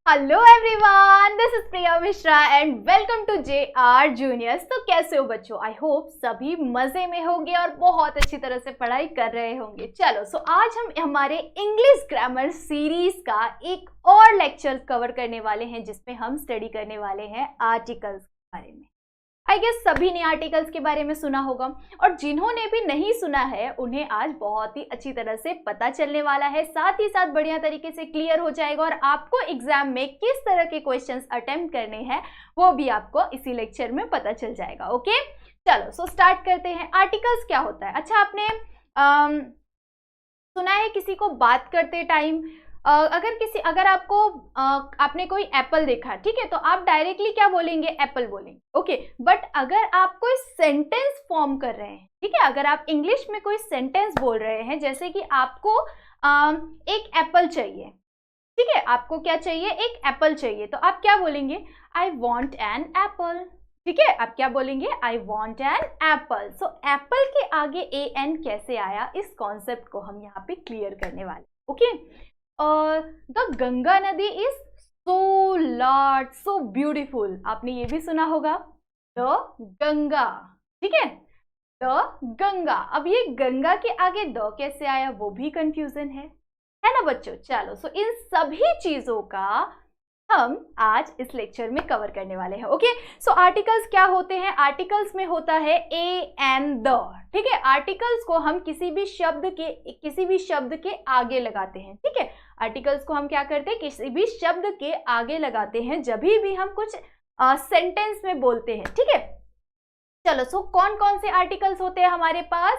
Hello everyone, this is Priya Mishra and welcome to JR juniors. तो कैसे हो बच्चों? आई होप सभी मजे में होंगे और बहुत अच्छी तरह से पढ़ाई कर रहे होंगे। चलो आज हम हमारे इंग्लिश ग्रामर सीरीज का एक और लेक्चर कवर करने वाले हैं, जिसमें हम स्टडी करने वाले हैं आर्टिकल्स के बारे में। आई गेस सभी ने आर्टिकल्स के बारे में सुना होगा, और जिन्होंने भी नहीं सुना है उन्हें आज बहुत ही अच्छी तरह से पता चलने वाला है, साथ ही साथ बढ़िया तरीके से क्लियर हो जाएगा। और आपको एग्जाम में किस तरह के क्वेश्चंस अटेम्प्ट करने हैं वो भी आपको इसी लेक्चर में पता चल जाएगा। ओके चलो स्टार्ट करते हैं। आर्टिकल्स क्या होता है? अच्छा, आपने सुना है किसी को बात करते टाइम अगर आपको आपने कोई एप्पल देखा, ठीक है, तो आप डायरेक्टली क्या बोलेंगे? एप्पल बोलेंगे। ओके, बट अगर आप कोई सेंटेंस फॉर्म कर रहे हैं, ठीक है, अगर आप इंग्लिश में कोई सेंटेंस बोल रहे हैं, जैसे कि आपको एक एप्पल चाहिए, ठीक है, आपको क्या चाहिए? एक एप्पल चाहिए, तो आप क्या बोलेंगे? I want an apple. ठीक है, आप क्या बोलेंगे? I want an apple. So Apple के आगे AN कैसे आया, इस कॉन्सेप्ट को हम यहाँ पे क्लियर करने वाले। ओके, द गंगा नदी is so large, so beautiful. आपने ये भी सुना होगा, द गंगा। ठीक है, द गंगा। अब ये गंगा के आगे द कैसे आया, वो भी कंफ्यूजन है ना बच्चों? चलो इन सभी चीजों का हम आज इस लेक्चर में कवर करने वाले हैं। ओके, आर्टिकल्स क्या होते हैं? आर्टिकल्स में होता है ए एंड द। ठीक है, आर्टिकल्स को हम किसी भी शब्द के आगे लगाते हैं। ठीक है, आर्टिकल्स को हम क्या करते हैं? किसी भी शब्द के आगे लगाते हैं जब भी हम कुछ सेंटेंस में बोलते हैं। ठीक है, चलो कौन कौन से आर्टिकल्स होते हैं हमारे पास?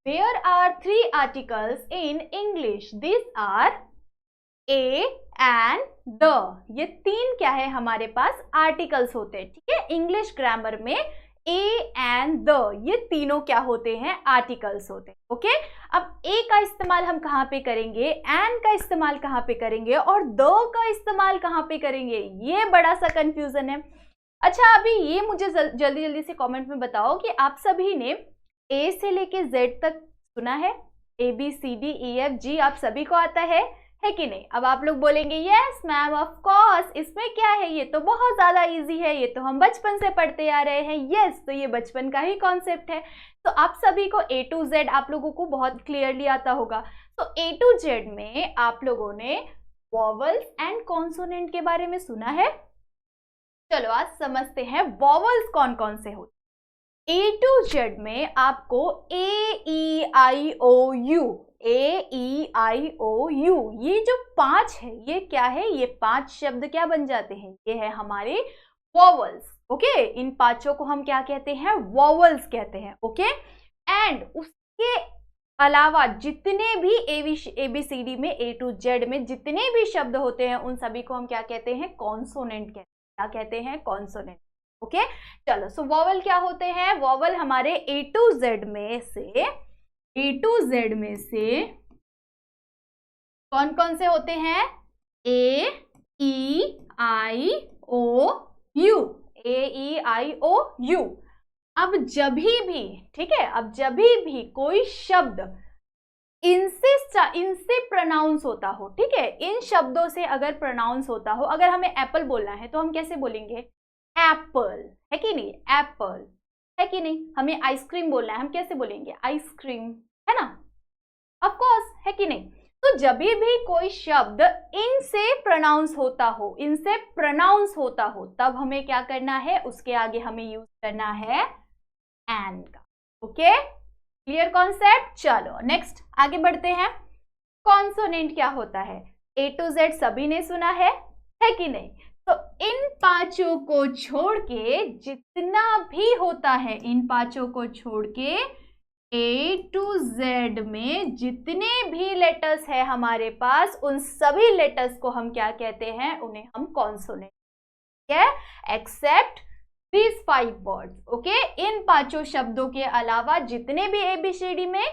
There are 3 articles in English. These are A and the. ये 3 क्या है हमारे पास? आर्टिकल्स होते हैं। ठीक है, इंग्लिश ग्रामर में A and the ये तीनों क्या होते हैं? आर्टिकल्स होते हैं। ओके, अब A का इस्तेमाल हम कहाँ पे करेंगे, and का इस्तेमाल कहाँ पे करेंगे, और the का इस्तेमाल कहाँ पे करेंगे? ये बड़ा सा कंफ्यूजन है। अच्छा, अभी ये मुझे जल्दी जल्दी से कमेंट में बताओ कि आप सभी ने A से लेके Z तक सुना है? ABCDEFG आप सभी को आता है कि नहीं? अब आप लोग बोलेंगे यस मैम ऑफ कोर्स, इसमें क्या है, ये तो बहुत ज्यादा इजी है, ये तो हम बचपन से पढ़ते आ रहे हैं। यस, तो ये बचपन का ही कॉन्सेप्ट है। तो आप सभी को A to Z आप लोगों को बहुत क्लियरली आता होगा। तो A to Z में आप लोगों ने वॉवल्स एंड कॉन्सोनेंट के बारे में सुना है। चलो आज समझते हैं वॉवल्स कौन कौन से होते हैं। A to Z में आपको AEIOU ये जो 5 है, ये क्या है? ये 5 शब्द क्या बन जाते हैं? ये है हमारे वॉवल्स। ओके, इन 5 को हम क्या कहते हैं? वॉवल्स कहते हैं। ओके, एंड उसके अलावा जितने भी ABCD में A to Z में जितने भी शब्द होते हैं, उन सभी को हम क्या कहते हैं? कॉन्सोनेंट कहते हैं। क्या कहते हैं? कॉन्सोनेंट। ओके, चलो वॉवल क्या होते हैं? वॉवल हमारे A to Z में से कौन कौन से होते हैं? AEIOU। अब जभी भी, ठीक है, अब जभी भी कोई शब्द इनसे प्रोनाउंस होता हो, ठीक है, इन शब्दों से अगर प्रोनाउंस होता हो, अगर हमें एप्पल बोलना है तो हम कैसे बोलेंगे? एप्पल, है कि नहीं? एप्पल, है कि नहीं? हमें आइसक्रीम बोलना है, हम कैसे बोलेंगे? आइसक्रीम, है ना? ऑफ कोर्स, है कि नहीं? तो जब भी कोई शब्द इनसे प्रोनाउंस होता हो तब हमें क्या करना है? उसके आगे हमें यूज करना है एंड का। Okay, clear concept? चलो नेक्स्ट आगे बढ़ते हैं। कॉन्सोनेंट क्या होता है? A to Z सभी ने सुना है कि नहीं? तो इन 5 को छोड़ के जितना भी होता है, इन 5 को छोड़ के A to Z में जितने भी लेटर्स है हमारे पास, उन सभी लेटर्स को हम क्या कहते हैं? उन्हें हम कॉन्सोनेंट, ठीक है, एक्सेप्ट these 5 words। ओके, इन 5 शब्दों के अलावा जितने भी ABCD में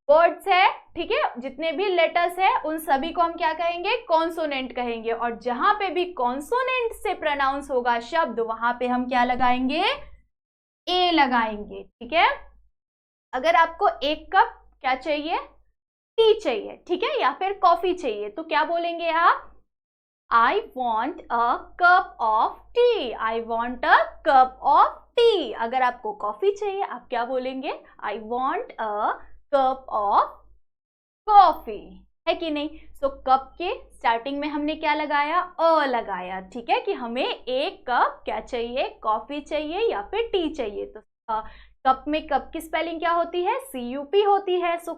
वर्ड्स है, ठीक है, जितने भी लेटर्स है, उन सभी को हम क्या कहेंगे? कॉन्सोनेंट कहेंगे। और जहां पे भी कॉन्सोनेंट से प्रोनाउंस होगा शब्द, वहां पे हम क्या लगाएंगे? A लगाएंगे। ठीक है, अगर आपको 1 कप क्या चाहिए? टी चाहिए, ठीक है, या फिर कॉफी चाहिए, तो क्या बोलेंगे आप? I want a cup of tea. I want a cup of tea. अगर आपको कॉफी चाहिए आप क्या बोलेंगे? I want a cup of coffee. है कि नहीं? सो कप के स्टार्टिंग में हमने क्या लगाया? अ लगाया, ठीक है, कि हमें एक कप क्या चाहिए? कॉफी चाहिए या फिर टी चाहिए। तो कप में कप की स्पेलिंग क्या होती है? CUP होती है। सो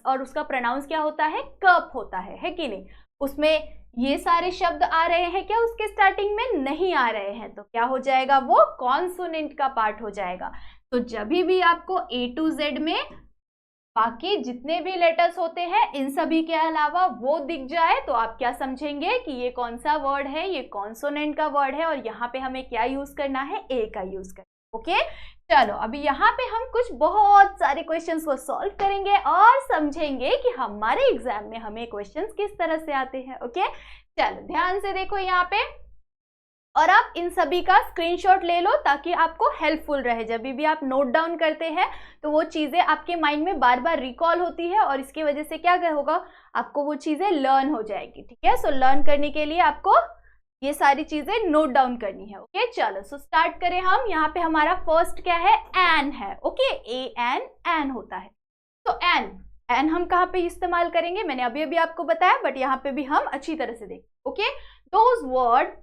और उसका प्रोनाउंस क्या होता है? कप होता है कि नहीं? उसमें ये सारे शब्द आ रहे हैं क्या? उसके स्टार्टिंग में नहीं आ रहे हैं, तो क्या हो जाएगा? वो कॉन्सोनेंट का पार्ट हो जाएगा। तो जब भी आपको A to Z में बाकी जितने भी लेटर्स होते हैं इन सभी के अलावा वो दिख जाए तो आप क्या समझेंगे कि ये कौन सा वर्ड है? ये कॉन्सोनेंट का वर्ड है और यहाँ पे हमें क्या यूज करना है? ए का यूज करना। ओके, चलो अभी यहाँ पे हम कुछ बहुत सारे क्वेश्चंस को सॉल्व करेंगे और समझेंगे कि हमारे एग्जाम में हमें क्वेश्चंस किस तरह से आते हैं। ओके, चलो ध्यान से देखो यहाँ पे, और आप इन सभी का स्क्रीनशॉट ले लो ताकि आपको हेल्पफुल रहे। जब भी आप नोट डाउन करते हैं तो वो चीज़ें आपके माइंड में बार बार रिकॉल होती है और इसकी वजह से क्या होगा? आपको वो चीज़ें लर्न हो जाएगी। ठीक है, सो लर्न करने के लिए आपको ये सारी चीज़ें नोट डाउन करनी है। ओके, चलो सो स्टार्ट करें हम। यहाँ पे हमारा फर्स्ट क्या है? एन है। ओके, एन होता है। तो एन हम कहाँ पे इस्तेमाल करेंगे? मैंने अभी अभी आपको बताया, बट यहाँ पे भी हम अच्छी तरह से देखें। ओके, दोज वर्ड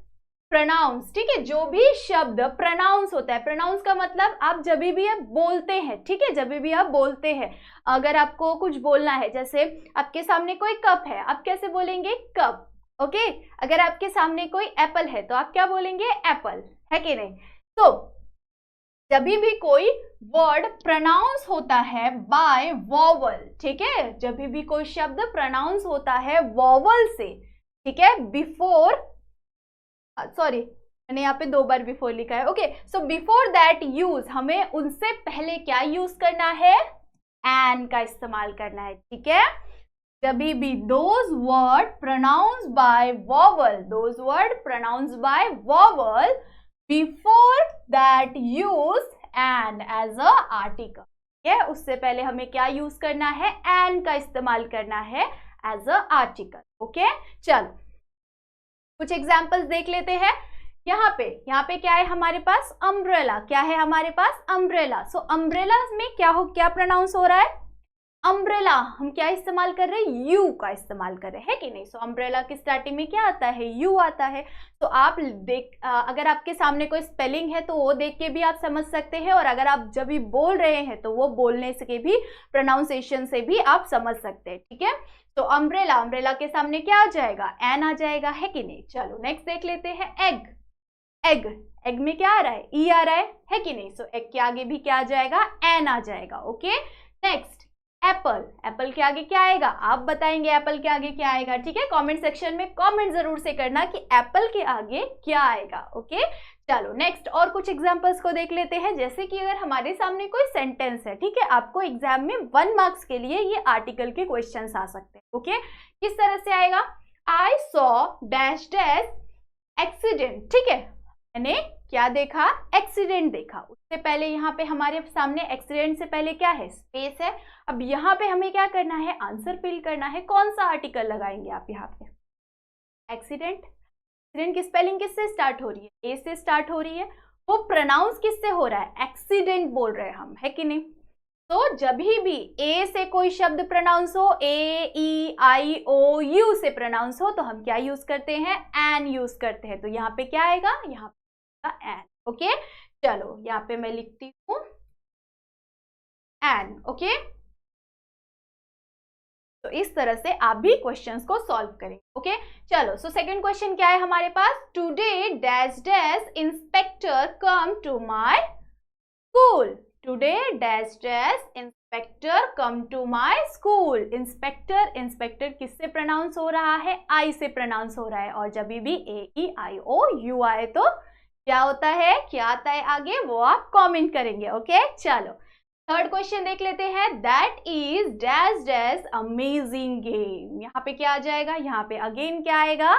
प्रोनाउंस, ठीक है, जो भी शब्द प्रोनाउंस होता है, प्रोनाउंस का मतलब आप जब भी आप बोलते हैं, ठीक है, जब भी आप बोलते हैं, अगर आपको कुछ बोलना है, जैसे आपके सामने कोई कप है, आप कैसे बोलेंगे? कप। ओके, अगर आपके सामने कोई एप्पल है तो आप क्या बोलेंगे? एप्पल, है कि नहीं? तो जब भी कोई वर्ड प्रोनाउंस होता है बाय वॉवल, ठीक है, जब भी कोई शब्द प्रोनाउंस होता है वॉवल से, ठीक है, बिफोर, सॉरी मैंने यहाँ पे 2 बार बिफोर लिखा है। Okay, so before that use, हमें उनसे पहले क्या यूज करना है? एन का इस्तेमाल करना है। ठीक है, जब भी those word pronounce by vowel, those word pronounce by vowel, before that use an as a article. ठीक है, उससे पहले हमें क्या यूज करना है? एन का इस्तेमाल करना है एज अ आर्टिकल। ओके, चलो कुछ एग्जाम्पल्स देख लेते हैं। यहाँ पे क्या है हमारे पास? अम्ब्रेला। क्या है हमारे पास? अम्ब्रेला। सो अम्ब्रेला में क्या प्रोनाउंस हो रहा है? अम्ब्रेला हम क्या इस्तेमाल कर रहे हैं? यू का इस्तेमाल कर रहे हैं कि नहीं? सो अम्ब्रेला की स्टार्टिंग में क्या आता है? यू आता है। तो आप अगर आपके सामने कोई स्पेलिंग है तो वो देख के भी आप समझ सकते हैं, और अगर आप जब भी बोल रहे हैं तो वो बोलने से भी, प्रोनाउंसिएशन से भी आप समझ सकते हैं। ठीक है, तो अम्ब्रेला के सामने क्या आ जाएगा? एन आ जाएगा, है कि नहीं? चलो नेक्स्ट देख लेते हैं। एग में क्या आ रहा है? ई आ रहा है कि नहीं? सो एग के आगे भी क्या आ जाएगा? एन आ जाएगा। ओके, नेक्स्ट एप्पल के आगे क्या आएगा? आप बताएंगे एप्पल के आगे क्या आएगा। ठीक है, कमेंट सेक्शन में कमेंट जरूर से करना कि एप्पल के आगे क्या आएगा। ओके, चलो नेक्स्ट और कुछ एग्जांपल्स को देख लेते हैं। जैसे कि अगर हमारे सामने कोई सेंटेंस है, ठीक है, आपको एग्जाम में 1 मार्क्स के लिए ये आर्टिकल के क्वेश्चंस आ सकते हैं। ओके, किस तरह से आएगा? I saw dash dash accident. ठीक है, मैंने क्या देखा? एक्सीडेंट देखा। उससे पहले यहाँ पे हमारे सामने एक्सीडेंट से पहले क्या है? स्पेस है। अब यहाँ पे हमें क्या करना है? आंसर फिल करना है। कौन सा आर्टिकल लगाएंगे आप यहाँ पे? एक्सीडेंट। एक्सीडेंट की स्पेलिंग किससे स्टार्ट हो रही है? ए से स्टार्ट हो रही है। वो प्रोनाउंस किससे हो रहा है? एक्सीडेंट बोल रहे हैं हम, है कि नहीं? तो जब भी ए से कोई शब्द प्रोनाउंस हो, ए, ई, आई, ओ, यू से प्रोनाउंस हो, तो हम क्या यूज करते हैं? एन यूज करते हैं। तो यहाँ पे क्या आएगा? यहाँ पे एन। ओके, चलो यहाँ पे मैं लिखती हूँ एन। ओके, तो इस तरह से आप भी क्वेश्चंस को सॉल्व करेंगे। ओके, चलो सो सेकंड क्वेश्चन क्या है हमारे पास? Today dash dash inspector come to my school. Today dash dash inspector come to my school. Inspector किससे प्रोनाउंस हो रहा है? आई से प्रोनाउंस हो रहा है। और जब भी ए, ई, आई, ओ, यू आए तो क्या होता है? क्या आता है आगे? वो आप कमेंट करेंगे। ओके, चलो थर्ड क्वेश्चन देख लेते हैं। That is dash dash amazing game. यहाँ पे क्या आ जाएगा? यहाँ पे अगेन क्या आएगा?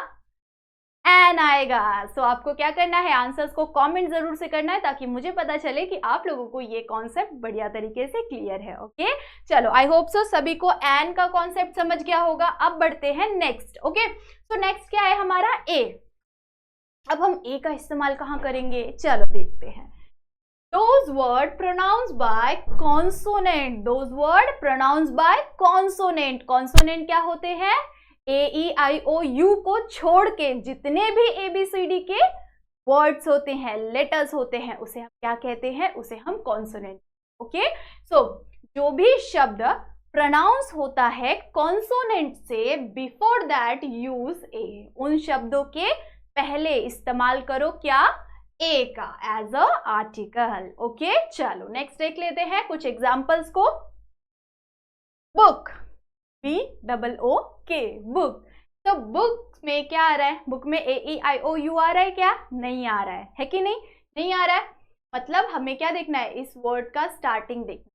एन आएगा। सो आपको क्या करना है, आंसर्स को कमेंट जरूर से करना है ताकि मुझे पता चले कि आप लोगों को ये कॉन्सेप्ट बढ़िया तरीके से क्लियर है। ओके चलो, आई होप सो सभी को एन का कॉन्सेप्ट समझ गया होगा। अब बढ़ते हैं नेक्स्ट। ओके सो नेक्स्ट क्या है हमारा, ए। अब हम ए का इस्तेमाल कहाँ करेंगे, चलो देखते हैं। Those word pronounced by consonant, those word pronounced by consonant, consonant क्या होते हैं, ए ई आई ओ यू को छोड़ के जितने भी ABCD के वर्ड्स होते हैं, लेटर्स होते हैं, उसे हम क्या कहते हैं, उसे हम कॉन्सोनेंट। ओके सो जो भी शब्द प्रोनाउंस होता है कॉन्सोनेंट से, बिफोर दैट यूज ए, उन शब्दों के पहले इस्तेमाल करो क्या, ए का एज अ आर्टिकल। ओके चलो नेक्स्ट देख लेते हैं कुछ एग्जांपल्स को। Book, BOOK, book. तो बुक में क्या आ रहा है, बुक में AEIOU आ रहा है क्या, नहीं आ रहा है कि नहीं, नहीं आ रहा है। मतलब हमें क्या देखना है, इस वर्ड का स्टार्टिंग देखना है।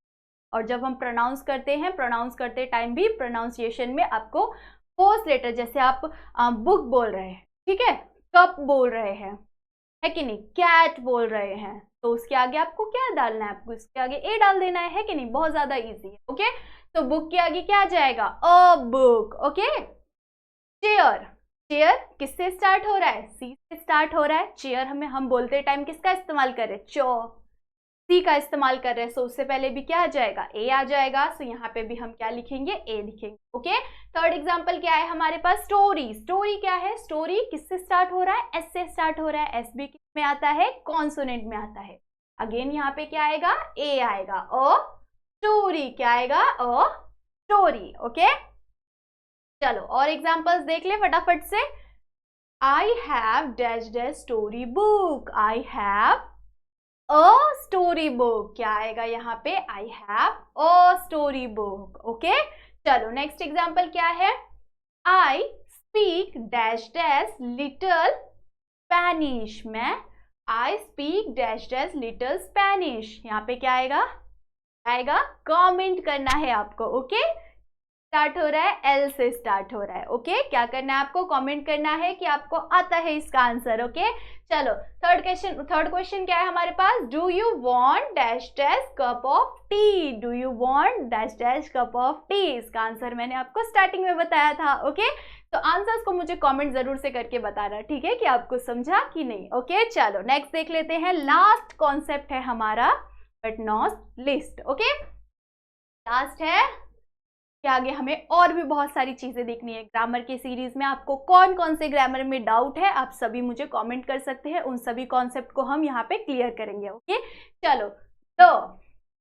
और जब हम प्रोनाउंस करते हैं, प्रोनाउंस करते टाइम भी प्रोनाउंसिएशन में आपको फर्स्ट लेटर, जैसे आप बुक बोल रहे हैं, ठीक है, कप बोल रहे हैं, है कि नहीं, कैट बोल रहे हैं, तो उसके आगे आपको क्या डालना है, आपको इसके आगे ए डाल देना है कि नहीं, बहुत ज्यादा इजी है। ओके तो बुक के आगे क्या आ जाएगा, a book. Okay chair, chair किससे स्टार्ट हो रहा है, सी से स्टार्ट हो रहा है। चेयर हम बोलते टाइम किसका इस्तेमाल कर रहे हैं, सी का इस्तेमाल कर रहे हैं। सो उससे पहले भी क्या आ जाएगा, ए आ जाएगा। सो यहाँ पे भी हम क्या लिखेंगे, ए लिखेंगे। ओके थर्ड एग्जांपल क्या है हमारे पास, स्टोरी। स्टोरी क्या है, स्टोरी किससे स्टार्ट हो रहा है, एस से स्टार्ट हो रहा है। एस भी किस में आता है, कॉन्सोनेंट में आता है। अगेन यहाँ पे क्या आएगा, ए आएगा। अ स्टोरी क्या आएगा, अ स्टोरी। ओके चलो और एग्जांपल्स देख ले फटाफट से। I have dash dash story book, I have a story book, क्या आएगा यहाँ पे, I have a story book. Okay चलो नेक्स्ट एग्जांपल क्या है, I speak dash dash little Spanish, मैं I speak dash dash little Spanish. यहाँ पे क्या आएगा, आएगा कमेंट करना है आपको। ओके स्टार्ट हो रहा है, एल से स्टार्ट हो रहा है। ओके क्या करना है आपको, कमेंट करना है कि आपको आता है इसका आंसर। ओके चलो थर्ड क्वेश्चन क्या है हमारे पास, do you want dash dash cup of tea, do you want dash dash cup of tea. इसका आंसर मैंने आपको स्टार्टिंग में बताया था। ओके तो आंसर्स को मुझे कमेंट जरूर से करके बताना, ठीक है, कि आपको समझा कि नहीं। ओके चलो नेक्स्ट देख लेते हैं। लास्ट कॉन्सेप्ट है हमारा but not list. Okay last है कि आगे हमें और भी बहुत सारी चीजें देखनी है ग्रामर की सीरीज में। आपको कौन कौन से ग्रामर में डाउट है आप सभी मुझे कमेंट कर सकते हैं, उन सभी कॉन्सेप्ट को हम यहाँ पे क्लियर करेंगे। ओके चलो तो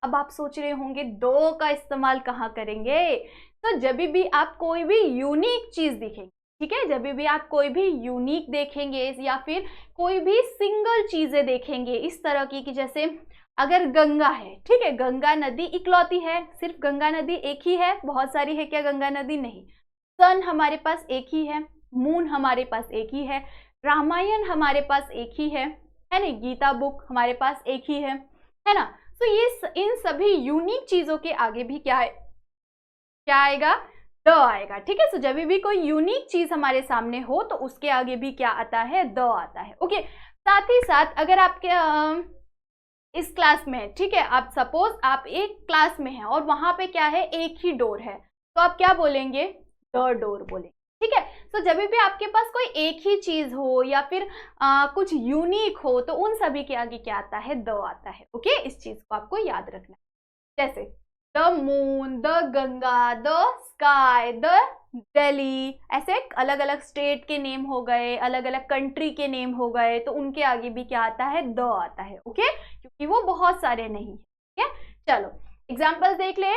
अब आप सोच रहे होंगे दो का इस्तेमाल कहाँ करेंगे, तो जब भी आप कोई भी यूनिक चीज दिखेंगे, ठीक है, जब भी आप कोई भी यूनिक देखेंगे या फिर कोई भी सिंगल चीजें देखेंगे इस तरह की, कि जैसे अगर गंगा है, ठीक है, गंगा नदी इकलौती है, सिर्फ गंगा नदी एक ही है, बहुत सारी है क्या गंगा नदी, नहीं। सन हमारे पास एक ही है, मून हमारे पास एक ही है, रामायण हमारे पास एक ही है ना, गीता बुक हमारे पास एक ही है ना। तो ये इन सभी यूनिक चीजों के आगे भी क्या है, क्या आएगा, द आएगा। ठीक है, सो जब भी कोई यूनिक चीज हमारे सामने हो तो उसके आगे भी क्या आता है, द आता है। ओके साथ ही साथ अगर आपके इस क्लास में, ठीक है, आप सपोज आप एक क्लास में हैं और वहां पे क्या है, एक ही डोर है, तो आप क्या बोलेंगे, द डोर बोलेंगे। ठीक है, तो जब भी आपके पास कोई एक ही चीज हो या फिर कुछ यूनिक हो तो उन सभी के आगे क्या आता है, द आता है। ओके इस चीज को आपको याद रखना है। जैसे the moon, the Ganga, the sky, the Delhi, ऐसे अलग अलग स्टेट के नेम हो गए, अलग अलग कंट्री के नेम हो गए, तो उनके आगे भी क्या आता है, द आता है। ओके क्योंकि वो बहुत सारे नहीं है। ठीक है, चलो एग्जाम्पल देख ले।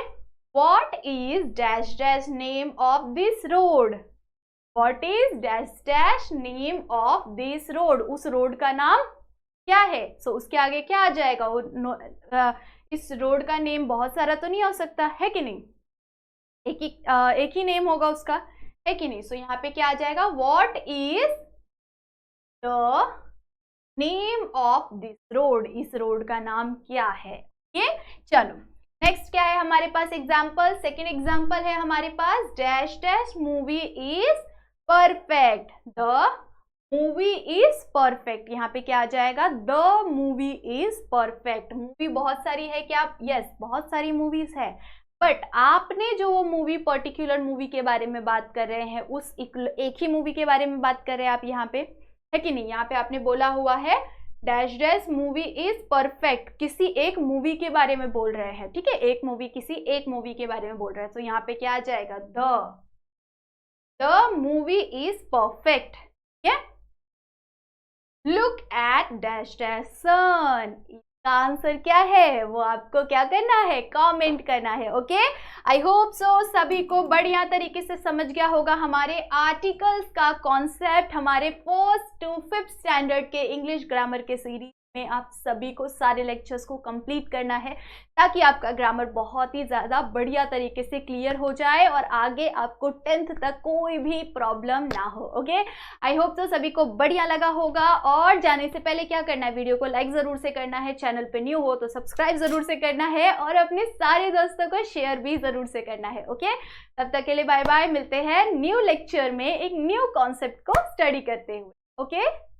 What is dash dash name of this road? What is dash dash name of this road? उस रोड का नाम क्या है? उसके आगे क्या आ जाएगा, इस रोड का नेम बहुत सारा तो नहीं हो सकता है कि नहीं, एक ही नेम होगा उसका, है कि नहीं। यहाँ पे क्या आ जाएगा, What is the name of this road? इस रोड का नाम क्या है। ये चलो नेक्स्ट क्या है हमारे पास एग्जाम्पल, सेकेंड एग्जाम्पल है हमारे पास, dash dash movie is perfect, the movie is perfect, यहाँ पे क्या आ जाएगा, the movie is perfect. Movie बहुत सारी है क्या, यस बहुत सारी मूवीज है, बट आपने जो वो मूवी पर्टिकुलर मूवी के बारे में बात कर रहे हैं, उस एक ही मूवी के बारे में बात कर रहे हैं आप यहाँ पे, है कि नहीं। यहाँ पे आपने बोला हुआ है dash dash movie is perfect, किसी एक मूवी के बारे में बोल रहे हैं, ठीक है, एक मूवी किसी एक मूवी के बारे में बोल रहे हैं, तो यहाँ पे क्या आ जाएगा, the movie is perfect. Look at dash dash sun, इसका आंसर क्या है वो आपको क्या करना है, कमेंट करना है। ओके, आई होप सो सभी को बढ़िया तरीके से समझ गया होगा हमारे आर्टिकल्स का कॉन्सेप्ट। हमारे 1st to 5th स्टैंडर्ड के इंग्लिश ग्रामर के सीरीज में आप सभी को सारे लेक्चर्स को कंप्लीट करना है, ताकि आपका ग्रामर बहुत ही ज़्यादा बढ़िया तरीके से क्लियर हो जाए और आगे आपको 10th तक कोई भी प्रॉब्लम ना हो। ओके, आई होप तो सभी को बढ़िया लगा होगा। और जाने से पहले क्या करना है, वीडियो को लाइक ज़रूर से करना है, चैनल पे न्यू हो तो सब्सक्राइब ज़रूर से करना है, और अपने सारे दोस्तों को शेयर भी ज़रूर से करना है। ओके, तब तक के लिए बाय बाय, मिलते हैं न्यू लेक्चर में एक न्यू कॉन्सेप्ट को स्टडी करते हुए। ओके।